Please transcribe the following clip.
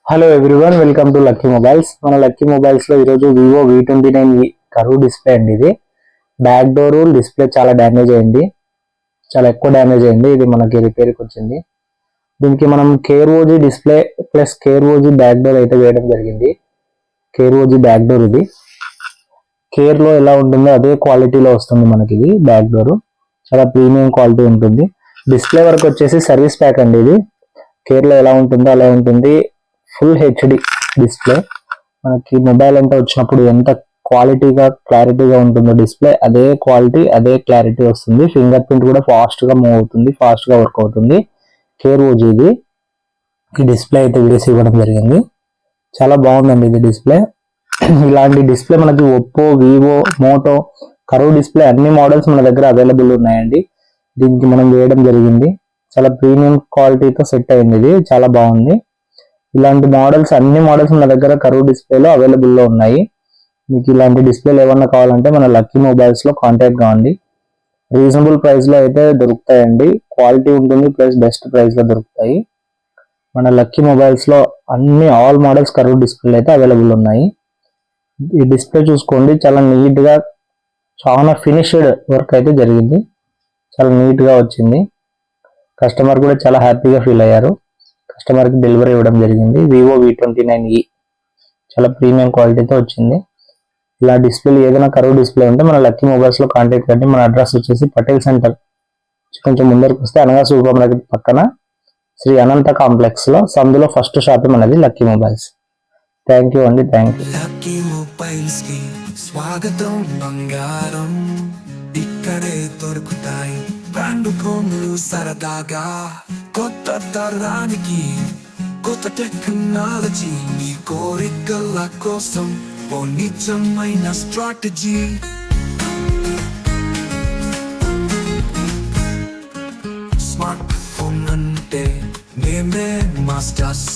Hello everyone, welcome to lucky mobiles. మన lucky mobiles లో ఈరోజు వివో V29 కర్వ్ డిస్ప్లే అండి. ఇది బ్యాక్ డోర్ డిస్ప్లే చాలా డ్యామేజ్ అయింది, చాలా ఎక్కువ డ్యామేజ్ అయింది. ఇది మనకి రిపేర్కి వచ్చింది. దీనికి మనం care OG display plus care OG back door అయితే వేయడం జరిగింది. కేర్ ఓజీ బ్యాక్ డోర్ ఇది కేర్ లో ఎలా ఉంటుందో అదే క్వాలిటీలో వస్తుంది మనకి. ఇది బ్యాక్ డోర్ చాలా ప్రీమియం క్వాలిటీ ఉంటుంది. డిస్ప్లే వరకు వచ్చేసి సర్వీస్ ప్యాక్ అండి. ఇది కేర్ లో ఎలా ఉంటుందో అలా ఉంటుంది. Full HD display. మనకి మొబైల్ అంటే వచ్చినప్పుడు ఎంత క్లారిటీగా ఉంటుందో డిస్ప్లే, అదే క్వాలిటీ అదే క్లారిటీ వస్తుంది. ఫింగర్ ప్రింట్ కూడా ఫాస్ట్ గా మూవ్ అవుతుంది, ఫాస్ట్ గా వర్క్ అవుతుంది. కేర్ ఓజీ ఇది. ఈ డిస్ప్లే అయితే వీడియోస్ ఇవ్వడం జరిగింది. చాలా బాగుందండి ఇది డిస్ప్లే. ఇలాంటి డిస్ప్లే మనకి Oppo, Vivo, Moto curve display అన్ని మోడల్స్ మన దగ్గర అవైలబుల్ ఉన్నాయండి. దీనికి మనం వేయడం జరిగింది. చాలా ప్రీమియం క్వాలిటీతో సెట్ అయింది. ఇది చాలా బాగుంది. ఇలాంటి మోడల్స్ అన్ని మోడల్స్ మన దగ్గర కర్వ్ డిస్ప్లేలో అవైలబుల్ లో ఉన్నాయి. మీకు ఇలాంటి డిస్ప్లేలు ఏమన్నా కావాలంటే మన లక్కీ మొబైల్స్ లో కాంటాక్ట్ కావండి. రీజనబుల్ ప్రైస్ లో అయితే దొరుకుతాయండి. క్వాలిటీ ఉంటుంది, ప్లస్ బెస్ట్ ప్రైస్ లో దొరుకుతాయి. మన లక్కీ మొబైల్స్ లో ఆల్ మోడల్స్ కర్వ్ డిస్ప్లే అయితే అవైలబుల్ ఉన్నాయి. ఈ డిస్ప్లే చూసుకోండి, చాలా నీట్ గా, చాలా ఫినిష్డ్ వర్క్ అయితే జరిగింది. చాలా నీట్ గా వచ్చింది. కస్టమర్ కూడా చాలా హ్యాపీగా ఫీల్ అయ్యారు. కస్టమర్ కి డెలివరీ ఇవ్వడం జరిగింది. వివో V29 చాలా ప్రీమియం క్వాలిటీతో వచ్చింది. ఇలా డిస్ప్లే ఏదైనా కర్వ్ డిస్ప్లే ఉంటే మన లక్కీ మొబైల్స్ లో కాంటాక్ట్ కండి. మన అడ్రస్ వచ్చేసి పటేల్ సెంటర్ కొంచెం ముందరికి వస్తే అనగా సూపర్ మార్కెట్ పక్కన శ్రీ అనంత కాంప్లెక్స్ లో సందులో ఫస్ట్ షాప్ మనది లక్కీ మొబైల్స్. థ్యాంక్ యూ అండి. Thank you. లక్కీ మొబైల్స్ కి స్వాగతం. బంగారం ఇక్కడే దొరుకుతాయి. బ్రాండ్ కొనులు సరదాగా, కొత్త తరానికి కొత్త టెక్నాలజీ. మీ కోరికల కోసం ఓ నిజమైన స్ట్రాటజీ. స్మార్ట్ ఫోన్ అంటే మేమే మాస్టర్స్.